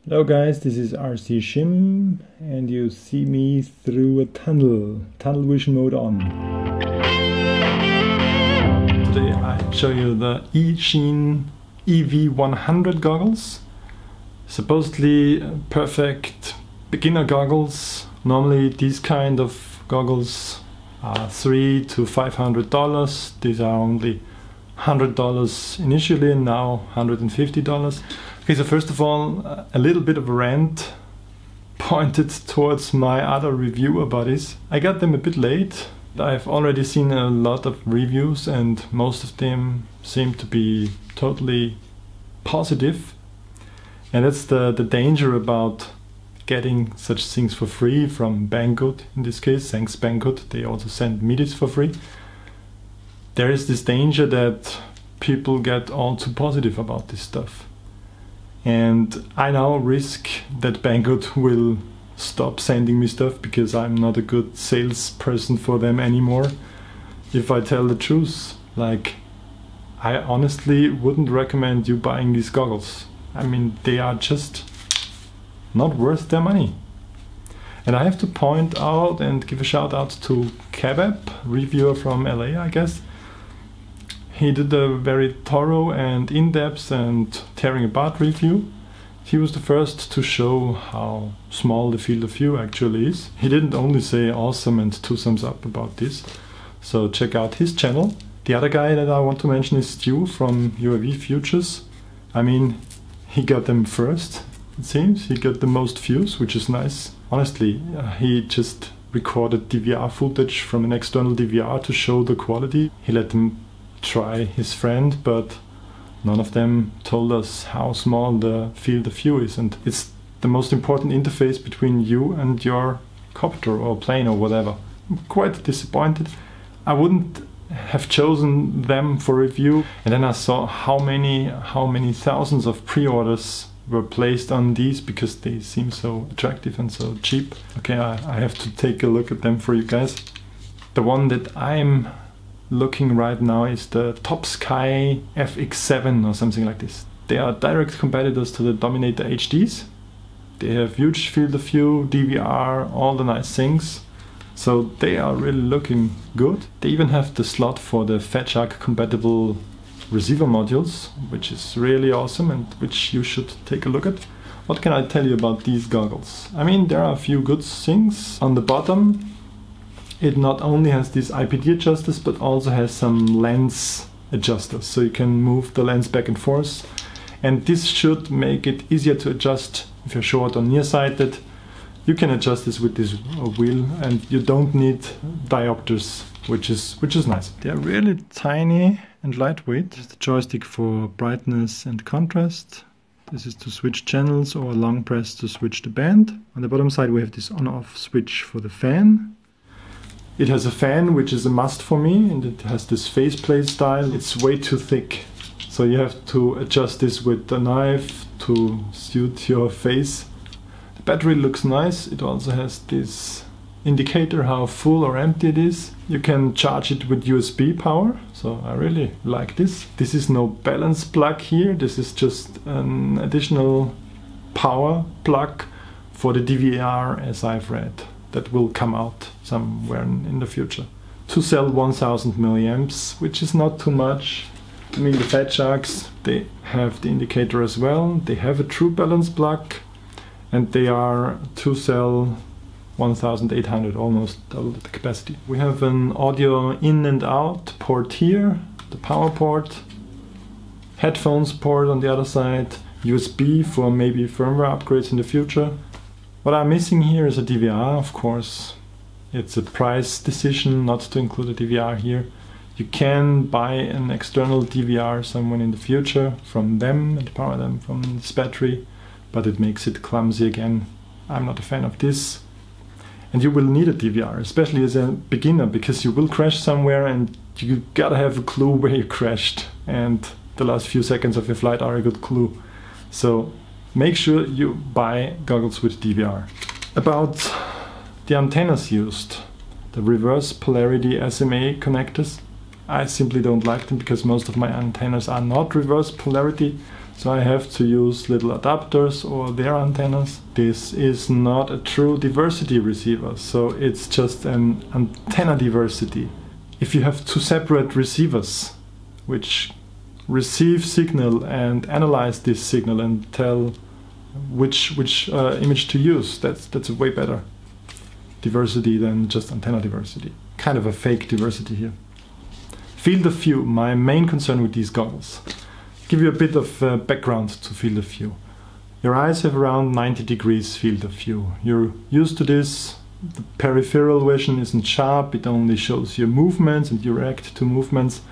Hello guys, this is RCSchim and you see me through a tunnel vision mode on. Today I show you the Eachine EV100 goggles. Supposedly perfect beginner goggles. Normally these kind of goggles are $300 to $500. These are only $100 initially, now $150. Okay, so first of all, a little bit of a rant pointed towards my other review about this. I got them a bit late. I've already seen a lot of reviews and most of them seem to be totally positive. And that's the danger about getting such things for free from Banggood in this case. Thanks Banggood, they also send me this for free. There is this danger that people get all too positive about this stuff. And I now risk that Banggood will stop sending me stuff because I'm not a good salesperson for them anymore. If I tell the truth, like, I honestly wouldn't recommend you buying these goggles. I mean, they are just not worth their money. And I have to point out and give a shout out to Kebab, reviewer from LA, I guess. He did a very thorough and in-depth and tearing apart review. He was the first to show how small the field of view actually is. He didn't only say awesome and 2 thumbs up about this, so check out his channel. The other guy that I want to mention is Stu from UAV Futures. I mean, he got them first, it seems. He got the most views, which is nice. Honestly, he just recorded DVR footage from an external DVR to show the quality. He let them try his friend, but none of them told us how small the field of view is, and it's the most important interface between you and your copter or plane or whatever. I'm quite disappointed. I wouldn't have chosen them for review, and then I saw how many thousands of pre-orders were placed on these because they seem so attractive and so cheap. Okay, I have to take a look at them for you guys. The one that I'm looking right now is the Top Sky FX7 or something like this. They are direct competitors to the Dominator HDs. They have huge field of view, DVR, all the nice things. So they are really looking good. They even have the slot for the Fat Shark compatible receiver modules, which is really awesome and which you should take a look at. What can I tell you about these goggles? I mean, there are a few good things. On the bottom, it not only has these IPD adjusters, but also has some lens adjusters, so you can move the lens back and forth. And this should make it easier to adjust if you're short or nearsighted. You can adjust this with this wheel, and you don't need diopters, which is nice. They're really tiny and lightweight. There's the joystick for brightness and contrast. This is to switch channels, or long press to switch the band. On the bottom side we have this on-off switch for the fan. It has a fan, which is a must for me, and it has this faceplate style. It's way too thick, so you have to adjust this with a knife to suit your face. The battery looks nice. It also has this indicator how full or empty it is. You can charge it with USB power, so I really like this. This is no balance plug here. This is just an additional power plug for the DVR, as I've read. That will come out somewhere in the future. To sell 1000 milliamps, which is not too much. I mean, the Fat Sharks, they have the indicator as well. They have a true balance plug, and they are to sell 1800, almost double the capacity. We have an audio in and out port here, the power port, headphones port on the other side, USB for maybe firmware upgrades in the future. What I'm missing here is a DVR, of course. It's a price decision not to include a DVR here. You can buy an external DVR somewhere in the future from them and power them from this battery, but it makes it clumsy again. I'm not a fan of this. And you will need a DVR, especially as a beginner, because you will crash somewhere and you gotta have a clue where you crashed, and the last few seconds of your flight are a good clue. So make sure you buy goggles with DVR. About the antennas used, the reverse polarity SMA connectors, I simply don't like them because most of my antennas are not reverse polarity, So I have to use little adapters or their antennas. This is not a true diversity receiver, so it's just an antenna diversity. If you have two separate receivers which receive signal and analyze this signal and tell which image to use, that's a way better diversity than just antenna diversity. Kind of a fake diversity here. Field of view, my main concern with these goggles. Give you a bit of background to field of view. Your eyes have around 90 degrees field of view. You're used to this. The peripheral vision isn't sharp, it only shows your movements and you react to movements.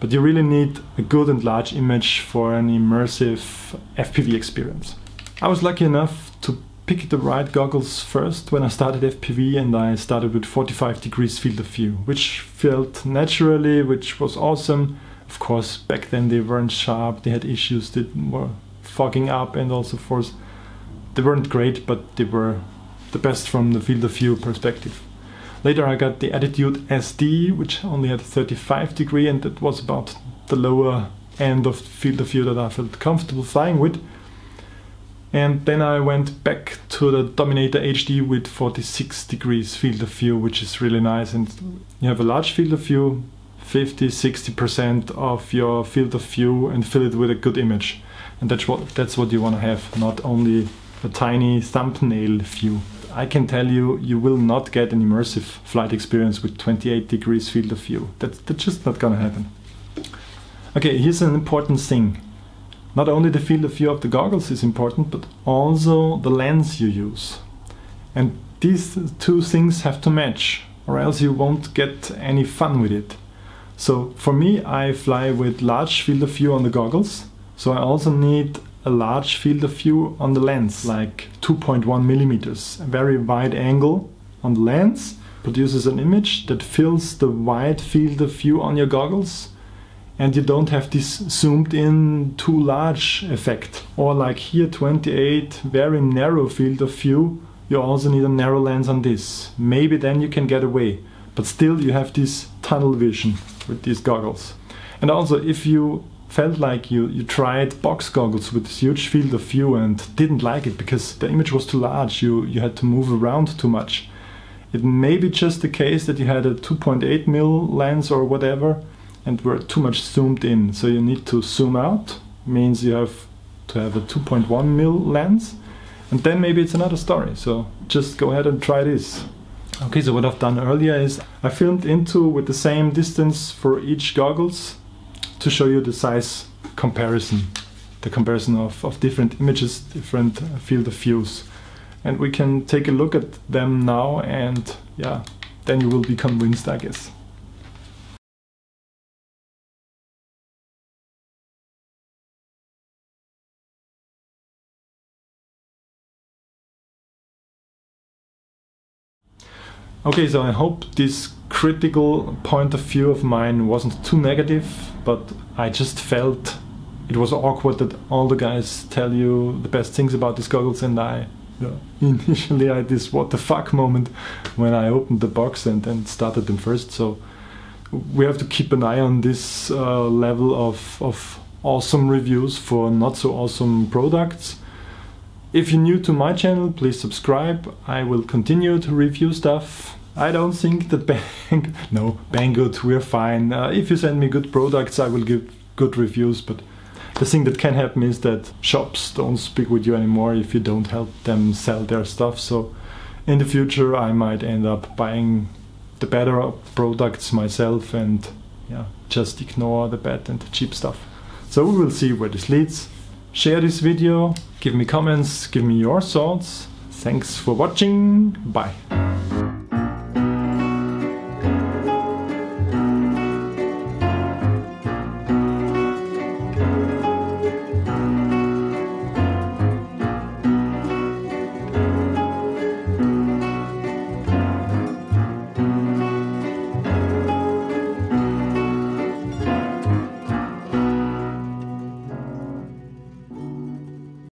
But you really need a good and large image for an immersive FPV experience. I was lucky enough to pick the right goggles first when I started FPV, and I started with 45 degrees field of view, which felt naturally, which was awesome. Of course, back then they weren't sharp, they had issues that were fogging up, and also of course they weren't great, but they were the best from the field of view perspective. Later I got the Attitude SD, which only had 35 degree, and that was about the lower end of field of view that I felt comfortable flying with. And then I went back to the Dominator HD with 46 degrees field of view, which is really nice, and you have a large field of view, 50–60% of your field of view, and fill it with a good image. And that's what you want to have, not only a tiny thumbnail view. I can tell you, you will not get an immersive flight experience with 28 degrees field of view. That's just not gonna happen. Okay, here's an important thing. Not only the field of view of the goggles is important, but also the lens you use. And these two things have to match, or else you won't get any fun with it. So for me, I fly with large field of view on the goggles, so I also need a large field of view on the lens, like 2.1 millimeters. A very wide angle on the lens produces an image that fills the wide field of view on your goggles, and you don't have this zoomed in too large effect. Or like here, 28, very narrow field of view, you also need a narrow lens on this. Maybe then you can get away, but still you have this tunnel vision with these goggles. And also, if you felt like you tried box goggles with this huge field of view and didn't like it because the image was too large, you had to move around too much. It may be just the case that you had a 2.8 mm lens or whatever and were too much zoomed in. So you need to zoom out, means you have to have a 2.1 mm lens, and then maybe it's another story. So just go ahead and try this. Okay, so what I've done earlier is I filmed into with the same distance for each goggles to show you the size comparison, the comparison of different images, different field of views. And we can take a look at them now, and yeah, then you will be convinced, I guess. Okay, so I hope this critical point of view of mine wasn't too negative, but I just felt it was awkward that all the guys tell you the best things about these goggles, and initially I had this what the fuck moment when I opened the box and started them first. So we have to keep an eye on this level of awesome reviews for not so awesome products. If you're new to my channel, please subscribe. I will continue to review stuff. I don't think that Banggood, we're fine. If you send me good products, I will give good reviews, but the thing that can happen is that shops don't speak with you anymore if you don't help them sell their stuff. So in the future I might end up buying the better products myself and just ignore the bad and the cheap stuff. So we will see where this leads. Share this video, give me comments, give me your thoughts. Thanks for watching, bye.